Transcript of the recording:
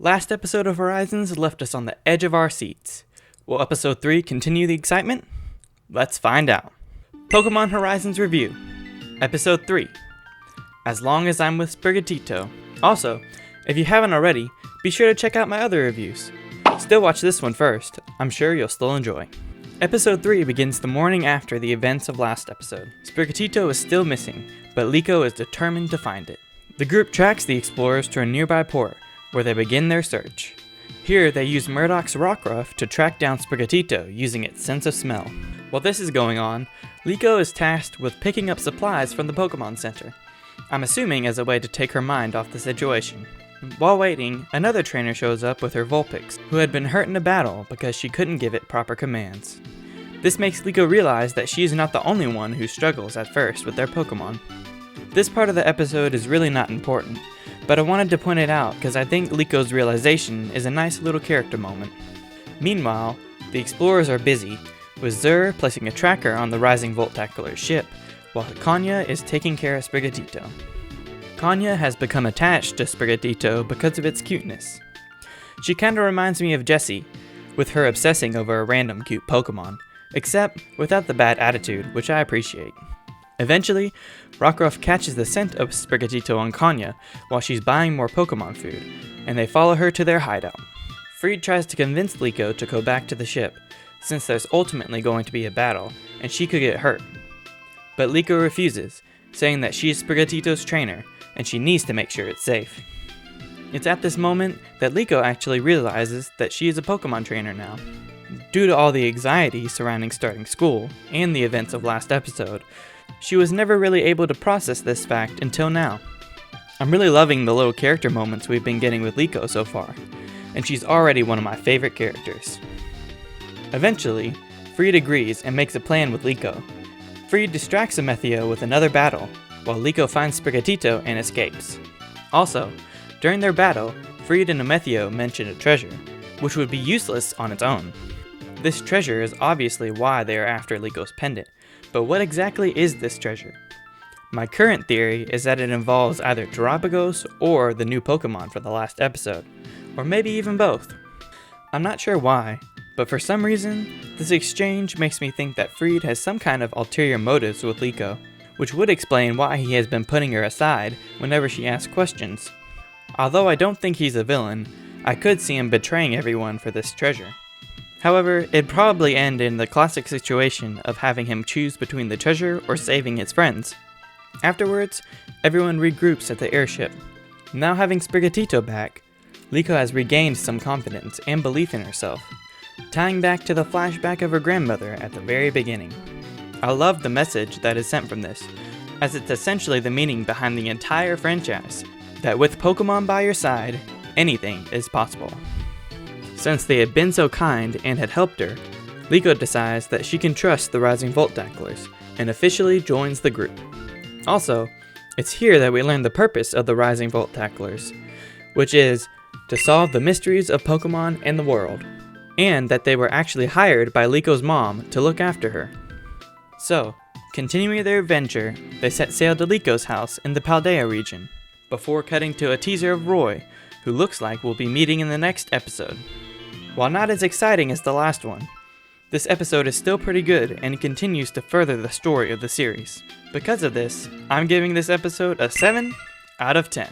Last episode of Horizons left us on the edge of our seats. Will episode 3 continue the excitement? Let's find out. Pokémon Horizons Review, Episode 3, As Long As I'm with Sprigatito. Also, if you haven't already, be sure to check out my other reviews. Still watch this one first, I'm sure you'll still enjoy. Episode 3 begins the morning after the events of last episode. Sprigatito is still missing, but Liko is determined to find it. The group tracks the explorers to a nearby port, where they begin their search. Here, they use Murdoch's Rockruff to track down Sprigatito using its sense of smell. While this is going on, Liko is tasked with picking up supplies from the Pokemon Center. I'm assuming as a way to take her mind off the situation. While waiting, another trainer shows up with her Vulpix, who had been hurt in a battle because she couldn't give it proper commands. This makes Liko realize that she is not the only one who struggles at first with their Pokemon. This part of the episode is really not important, but I wanted to point it out because I think Liko's realization is a nice little character moment. Meanwhile, the explorers are busy, with Zur placing a tracker on the Rising Voltacular's ship, while Kanya is taking care of Sprigatito. Kanya has become attached to Sprigatito because of its cuteness. She kinda reminds me of Jessie, with her obsessing over a random cute Pokemon, except without the bad attitude, which I appreciate. Eventually, Rockruff catches the scent of Sprigatito on Kanya while she's buying more Pokemon food, and they follow her to their hideout. Friede tries to convince Liko to go back to the ship, since there's ultimately going to be a battle, and she could get hurt. But Liko refuses, saying that she is Sprigatito's trainer, and she needs to make sure it's safe. It's at this moment that Liko actually realizes that she is a Pokemon trainer now. Due to all the anxiety surrounding starting school, and the events of last episode, she was never really able to process this fact until now. I'm really loving the little character moments we've been getting with Liko so far, and she's already one of my favorite characters. Eventually, Friede agrees and makes a plan with Liko. Friede distracts Amethio with another battle, while Liko finds Sprigatito and escapes. Also, during their battle, Friede and Amethio mention a treasure, which would be useless on its own. This treasure is obviously why they are after Liko's pendant, but what exactly is this treasure? My current theory is that it involves either terapagos or the new Pokemon from the last episode, or maybe even both. I'm not sure why, but for some reason, this exchange makes me think that Friede has some kind of ulterior motives with Liko, which would explain why he has been putting her aside whenever she asks questions. Although I don't think he's a villain, I could see him betraying everyone for this treasure. However, it'd probably end in the classic situation of having him choose between the treasure or saving his friends. Afterwards, everyone regroups at the airship. Now having Sprigatito back, Liko has regained some confidence and belief in herself, tying back to the flashback of her grandmother at the very beginning. I love the message that is sent from this, as it's essentially the meaning behind the entire franchise, that with Pokemon by your side, anything is possible. Since they had been so kind and had helped her, Liko decides that she can trust the Rising Voltaculars, and officially joins the group. Also, it's here that we learn the purpose of the Rising Voltaculars, which is to solve the mysteries of Pokemon and the world, and that they were actually hired by Liko's mom to look after her. So, continuing their adventure, they set sail to Liko's house in the Paldea region, before cutting to a teaser of Roy, who looks like we'll be meeting in the next episode. While not as exciting as the last one, this episode is still pretty good and continues to further the story of the series. Because of this, I'm giving this episode a 7 out of 10.